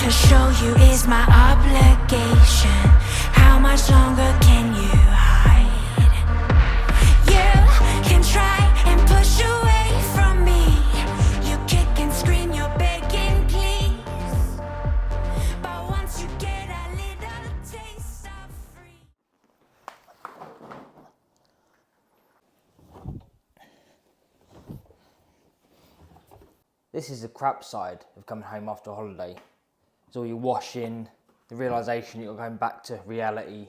to show you is my obligation. How much longer can you hide? You can try and push away from me. You kick and scream, you're begging please. But once you get a little taste of free. This is the crap side of coming home after a holiday. It's all your washing, the realisation that you're going back to reality,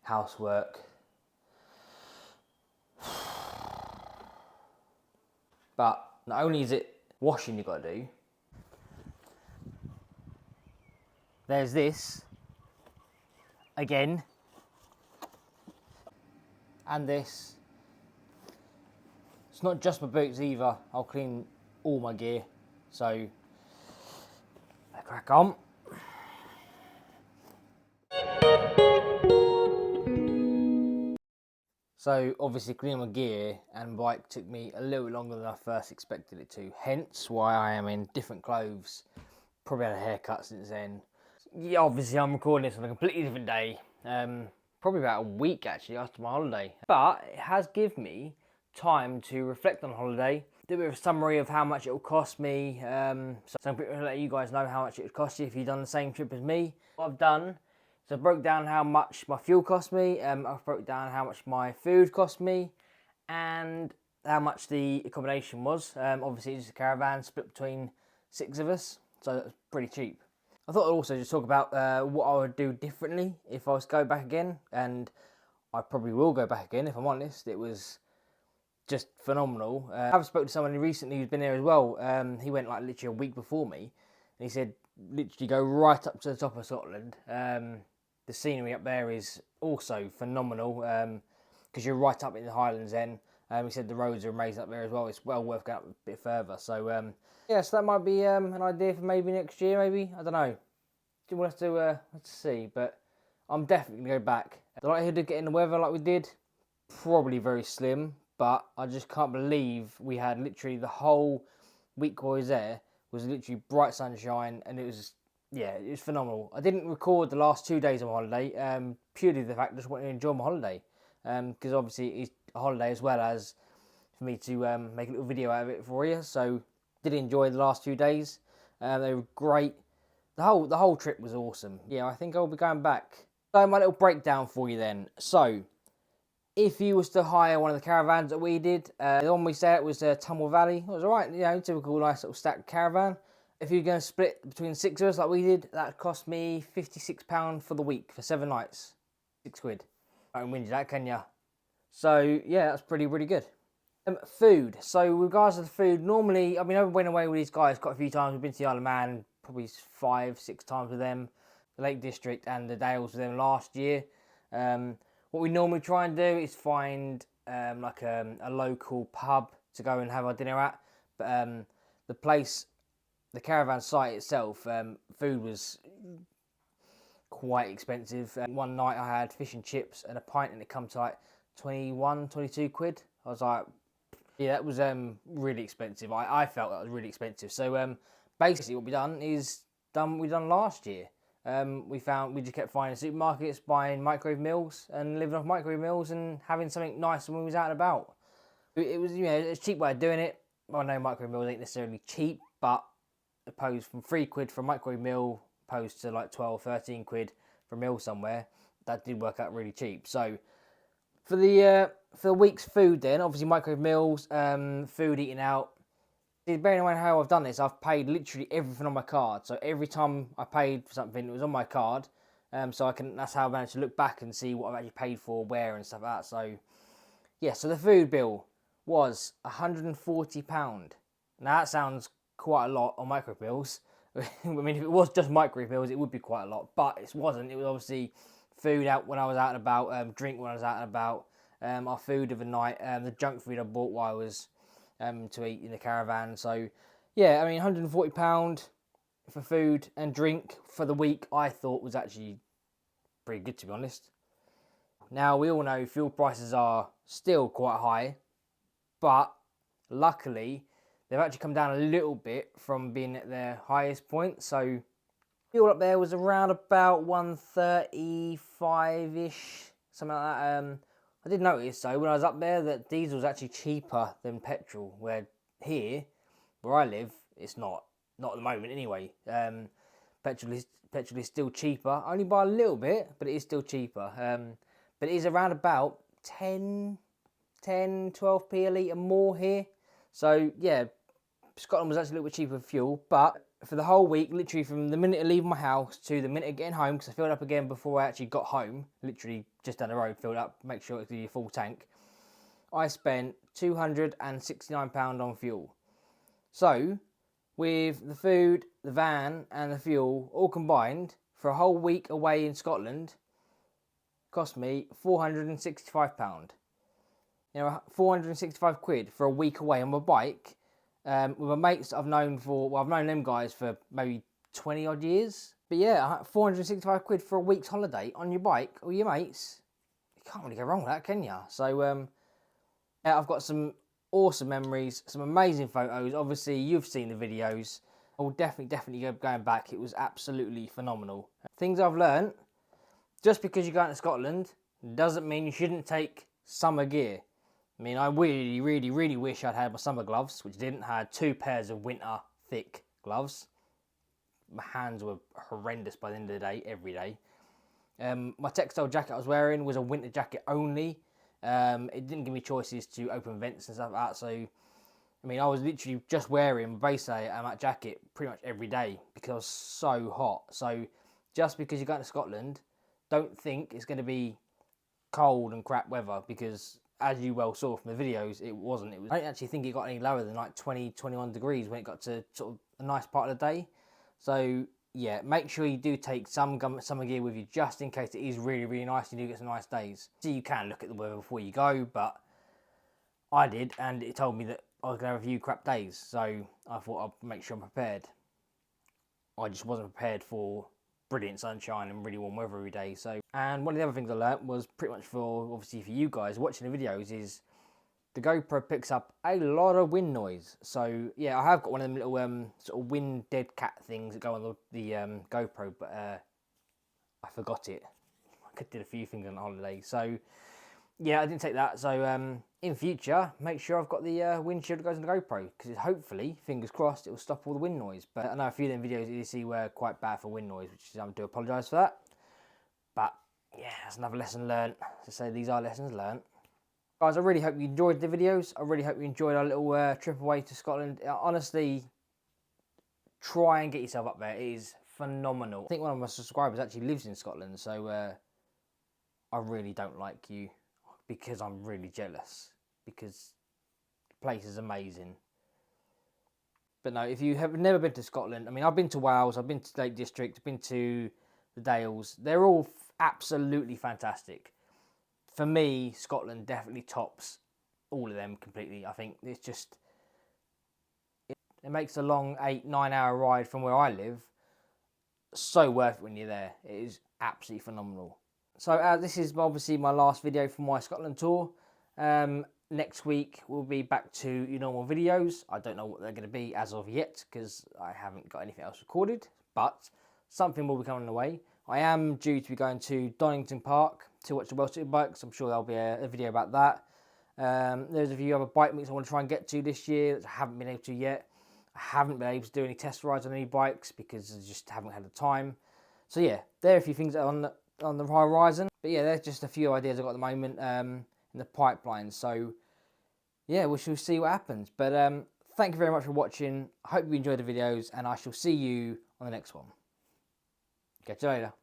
housework. But not only is it washing you've got to do, there's this, again, and this. It's not just my boots either, I'll clean all my gear, so crack on. So obviously cleaning my gear and bike took me a little longer than I first expected it to, hence why I am in different clothes. Probably had a haircut since then. Yeah, obviously I'm recording this on a completely different day, probably about a week actually after my holiday, but it has given me time to reflect on holiday, do a bit of a summary of how much it will cost me, so I'm going to let you guys know how much it would cost you if you've done the same trip as me. What I've done is I broke down how much my fuel cost me, I've broke down how much my food cost me, and how much the accommodation was. Obviously it's a caravan split between 6 of us, so that's pretty cheap. I thought I'd also just talk about what I would do differently if I was to go back again, and I probably will go back again if I'm honest. It was just phenomenal. I've spoken to someone recently who's been there as well. He went like literally a week before me, and he said literally go right up to the top of Scotland. The scenery up there is also phenomenal because you're right up in the Highlands then. He said the roads are amazing up there as well. It's well worth going up a bit further. So yeah, so that might be an idea for maybe next year, maybe. I don't know. We'll have to see, but I'm definitely going to go back. The likelihood of getting the weather like we did, probably very slim. But I just can't believe we had literally the whole week I was there was literally bright sunshine, and it was, yeah, it was phenomenal. I didn't record the last 2 days of my holiday, purely the fact I just wanted to enjoy my holiday, because obviously it's a holiday as well as for me to make a little video out of it for you. So did enjoy the last 2 days. They were great. The whole trip was awesome. Yeah, I think I'll be going back. So my little breakdown for you then. So if you was to hire one of the caravans that we did, the one we stayed at was Tumble Valley. It was alright, you know, typical nice little stacked caravan. If you're going to split between 6 of us like we did, that cost me £56 for the week for 7 nights. £6. I don't win you that, can ya? So yeah, that's really good. Food. So with regards to the food, normally, I mean, I went away with these guys quite a few times. We've been to the Isle of Man probably 5-6 times with them, the Lake District and the Dales with them last year. What we normally try and do is find like a local pub to go and have our dinner at. But the place, the caravan site itself, food was quite expensive. One night I had fish and chips and a pint, and it come to like 21, 22 quid. I was like, yeah, that was really expensive. I felt that was really expensive. So basically what we done is we done last year. We just kept finding supermarkets, buying microwave meals and living off microwave meals and having something nice when we was out and about. It was, you know, it's a cheap way of doing it. Well, I know microwave meals ain't necessarily cheap, but opposed from £3 for a microwave meal opposed to like 12, 13 quid for a meal somewhere, that did work out really cheap. So for the week's food then, obviously microwave meals, food eating out. Bearing in mind how I've done this, I've paid literally everything on my card. So every time I paid for something, it was on my card. So that's how I managed to look back and see what I've actually paid for, where and stuff like that. So yeah, so the food bill was £140. Now that sounds quite a lot on microwave meals. I mean, if it was just microwave meals, it would be quite a lot, but it wasn't. It was obviously food out when I was out and about, drink when I was out and about, our food of the night, the junk food I bought while I was to eat in the caravan. So yeah, I mean, £140 for food and drink for the week, I thought was actually pretty good, to be honest. Now, we all know fuel prices are still quite high, but luckily they've actually come down a little bit from being at their highest point. So Fuel up there was around about 135-ish, something like that. I did notice though when I was up there that diesel was actually cheaper than petrol, where here, where I live, it's not at the moment anyway. Petrol is still cheaper, only by a little bit, but it is still cheaper. But it is around about 12p a litre more here. So yeah, Scotland was actually a little bit cheaper for fuel, but for the whole week, literally from the minute I leave my house to the minute of getting home, because I filled up again before I actually got home, literally just down the road, filled up, make sure it's your full tank, I spent £269 on fuel. So, with the food, the van and the fuel all combined, for a whole week away in Scotland, cost me £465. You know, 465 quid for a week away on my bike. With my mates I've known for, well, I've known them guys for maybe 20 odd years. But yeah, 465 quid for a week's holiday on your bike or your mates. You can't really go wrong with that, can you? So, yeah, I've got some awesome memories, some amazing photos. Obviously, you've seen the videos. I will definitely go going back. It was absolutely phenomenal. Things I've learnt, just because you're going to Scotland doesn't mean you shouldn't take summer gear. I mean, I really wish I'd had my summer gloves, which didn't. I had 2 pairs of winter thick gloves. My hands were horrendous by the end of the day, every day. My textile jacket I was wearing was a winter jacket only. It didn't give me choices to open vents and stuff like that. So, I mean, I was literally just wearing my base layer and that jacket pretty much every day because I was so hot. So, just because you're going to Scotland, don't think it's going to be cold and crap weather, because as you well saw from the videos, it wasn't. I don't actually think it got any lower than like 20, 21 degrees when it got to sort of a nice part of the day. So, yeah, make sure you do take some summer gear with you just in case it is really nice and you do get some nice days. So you can look at the weather before you go, but I did, and it told me that I was going to have a few crap days. So I thought I'd make sure I'm prepared. I just wasn't prepared for brilliant sunshine and really warm weather every day. So, and one of the other things I learnt was pretty much obviously for you guys watching the videos, is the GoPro picks up a lot of wind noise. So yeah, I have got one of them little sort of wind dead cat things that go on the GoPro, but I forgot it. I did a few things on holiday, so yeah, I didn't take that. So in future, make sure I've got the windshield that goes on the GoPro, because hopefully, fingers crossed, it will stop all the wind noise. But I know a few of them videos you see were quite bad for wind noise, which I do apologise for that. But yeah, that's another lesson learnt. To say these are lessons learnt. Guys, I really hope you enjoyed the videos. I really hope you enjoyed our little trip away to Scotland. Honestly, try and get yourself up there. It is phenomenal. I think one of my subscribers actually lives in Scotland, so I really don't like you, because I'm really jealous, because the place is amazing. But no, if you have never been to Scotland, I mean, I've been to Wales, I've been to Lake District, I've been to the Dales. They're all absolutely fantastic. For me, Scotland definitely tops all of them completely. I think it's just, it makes a long 8-9 hour ride from where I live so worth it when you're there. It is absolutely phenomenal. So this is obviously my last video for my Scotland tour. Next week we'll be back to your normal videos. I don't know what they're going to be as of yet, because I haven't got anything else recorded, but something will be coming away. I am due to be going to Donington Park to watch the World Superbikes. I'm sure there'll be a video about that. There's a few other bike meets I want to try and get to this year that I haven't been able to yet. I haven't been able to do any test rides on any bikes because I just haven't had the time. So yeah, there are a few things that are on the horizon. But yeah, there's just a few ideas I've got at the moment in the pipeline. So yeah, we shall see what happens. But thank you very much for watching. I hope you enjoyed the videos, and I shall see you on the next one. Catch you later.